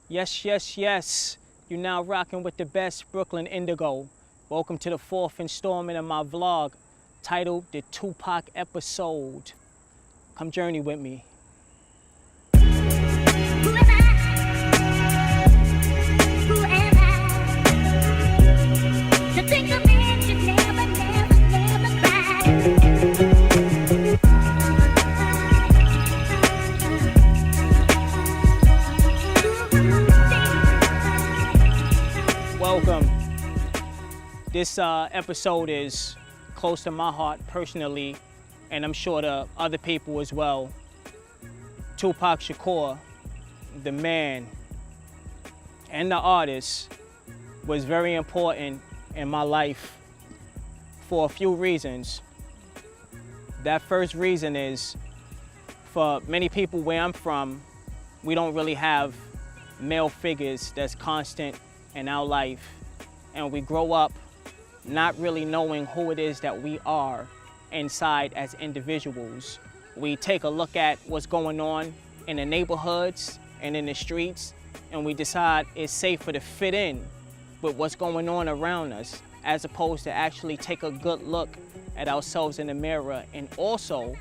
Yes, yes, yes. You're now rocking with the best Brooklyn Indigo. Welcome to the fourth installment of my vlog titled The Tupac Episode. Come journey with me. Welcome. This episode is close to my heart personally, and I'm sure to other people as well. Tupac Shakur, the man and the artist, was very important in my life for a few reasons. That first reason is, for many people where I'm from, we don't really have male figures that's constant in our life, and we grow up not really knowing who it is that we are inside as individuals. We take a look at what's going on in the neighborhoods and in the streets, and we decide it's safer to fit in with what's going on around us, as opposed to actually take a good look at ourselves in the mirror and also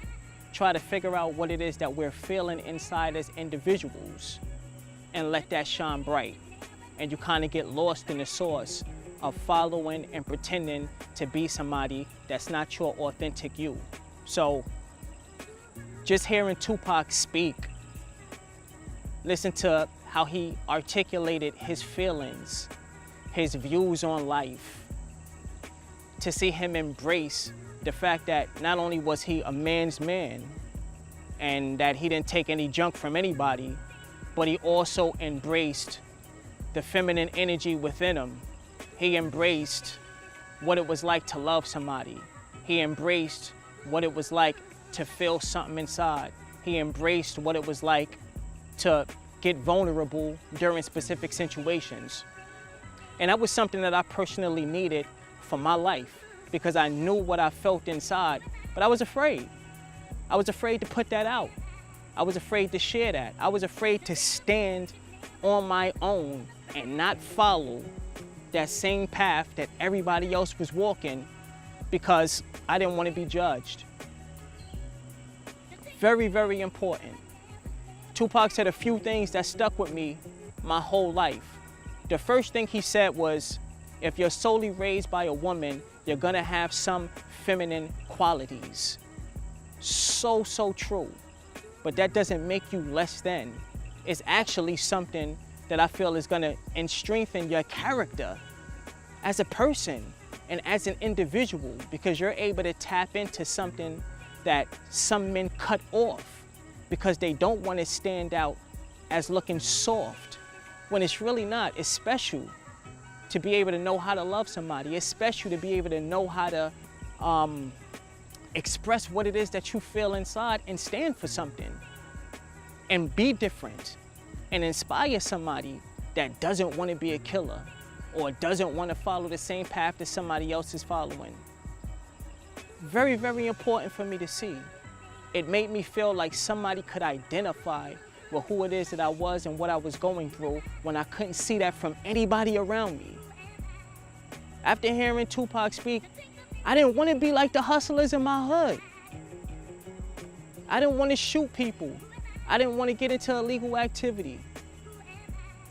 try to figure out what it is that we're feeling inside as individuals and let that shine bright. And you kind of get lost in the source of following and pretending to be somebody that's not your authentic you. So just hearing Tupac speak, listen to how he articulated his feelings, his views on life, to see him embrace the fact that not only was he a man's man and that he didn't take any junk from anybody, but he also embraced the feminine energy within him. He embraced what it was like to love somebody. He embraced what it was like to feel something inside. He embraced what it was like to get vulnerable during specific situations. And that was something that I personally needed for my life, because I knew what I felt inside, but I was afraid. I was afraid to put that out. I was afraid to share that. I was afraid to stand on my own and not follow that same path that everybody else was walking, because I didn't want to be judged. Very, very important. Tupac said a few things that stuck with me my whole life. The first thing he said was, if you're solely raised by a woman, you're gonna have some feminine qualities. So true. But that doesn't make you less than. It's actually something that I feel is gonna strengthen your character as a person and as an individual, because you're able to tap into something that some men cut off because they don't want to stand out as looking soft, when it's really not. It's special to be able to know how to love somebody. It's special to be able to know how to express what it is that you feel inside and stand for something and be different and inspire somebody that doesn't want to be a killer or doesn't want to follow the same path that somebody else is following. Very, very important for me to see. It made me feel like somebody could identify with who it is that I was and what I was going through when I couldn't see that from anybody around me. After hearing Tupac speak, I didn't want to be like the hustlers in my hood. I didn't want to shoot people. I didn't want to get into illegal activity.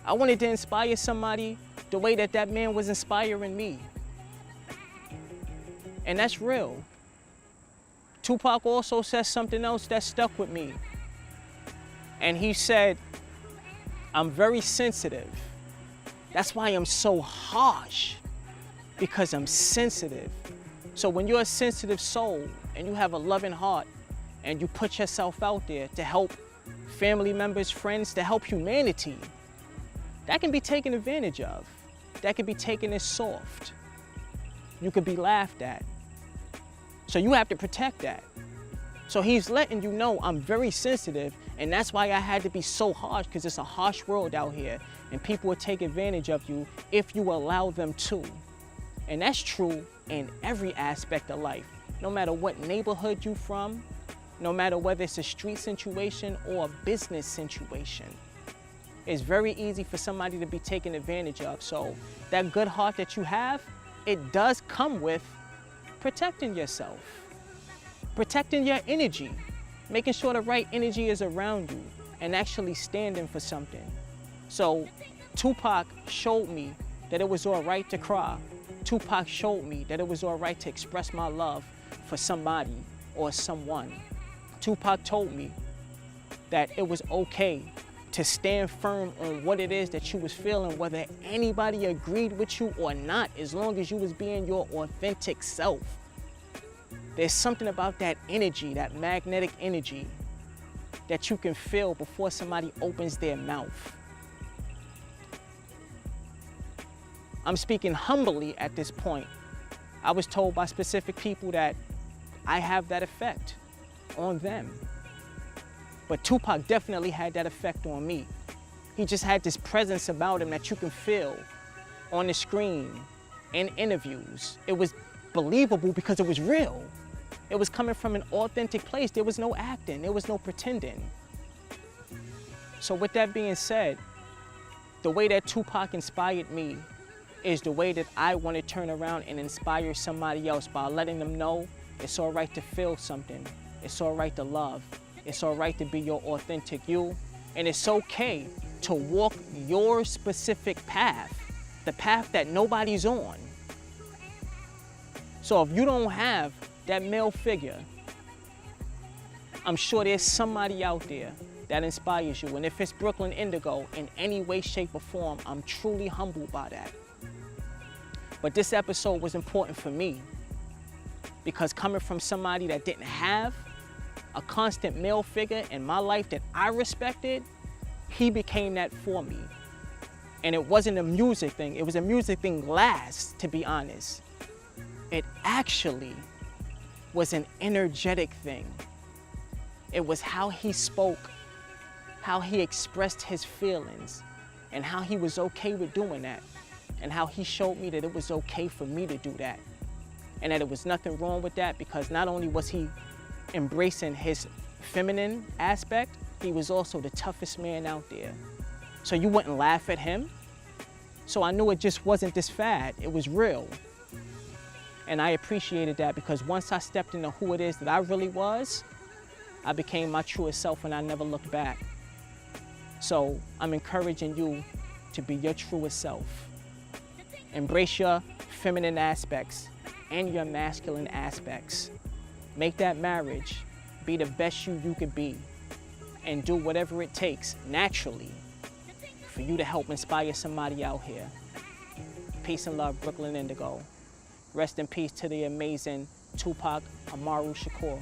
I wanted to inspire somebody the way that that man was inspiring me. And that's real. Tupac also said something else that stuck with me. And he said, I'm very sensitive. That's why I'm so harsh, because I'm sensitive. So when you're a sensitive soul and you have a loving heart and you put yourself out there to help family members, friends, to help humanity, that can be taken advantage of. That can be taken as soft. You could be laughed at. So you have to protect that. So he's letting you know I'm very sensitive, and that's why I had to be so harsh, because it's a harsh world out here and people will take advantage of you if you allow them to. And that's true in every aspect of life. No matter what neighborhood you're from, no matter whether it's a street situation or a business situation. it's very easy for somebody to be taken advantage of. So that good heart that you have, it does come with protecting yourself, protecting your energy, making sure the right energy is around you, and actually standing for something. So Tupac showed me that it was all right to cry. Tupac showed me that it was all right to express my love for somebody or someone. Tupac told me that it was okay to stand firm on what it is that you was feeling, whether anybody agreed with you or not, as long as you was being your authentic self. There's something about that energy, that magnetic energy, that you can feel before somebody opens their mouth. I'm speaking humbly at this point. I was told by specific people that I have that effect on them. But Tupac definitely had that effect on me. He just had this presence about him that you can feel on the screen, in interviews. It was believable because it was real. It was coming from an authentic place. There was no acting, there was no pretending. So with that being said, the way that Tupac inspired me is the way that I want to turn around and inspire somebody else by letting them know it's all right to feel something. It's all right to love. It's all right to be your authentic you. And it's okay to walk your specific path, the path that nobody's on. So if you don't have that male figure, I'm sure there's somebody out there that inspires you. And if it's Brooklyn Indigo in any way, shape, or form, I'm truly humbled by that. But this episode was important for me because coming from somebody that didn't have a constant male figure in my life that I respected, he became that for me. And it wasn't a music thing. It was a music thing last, to be honest. It actually was an energetic thing. It was how he spoke, how he expressed his feelings, and how he was okay with doing that. And how he showed me that it was okay for me to do that. And that it was nothing wrong with that, because not only was he embracing his feminine aspect, he was also the toughest man out there. So you wouldn't laugh at him. So I knew it just wasn't this fad, it was real. And I appreciated that, because once I stepped into who it is that I really was, I became my truest self and I never looked back. So I'm encouraging you to be your truest self. Embrace your feminine aspects and your masculine aspects. Make that marriage be the best you could be, and do whatever it takes naturally for you to help inspire somebody out here. Peace and love, Brooklyn Indigo. Rest in peace to the amazing Tupac Amaru Shakur.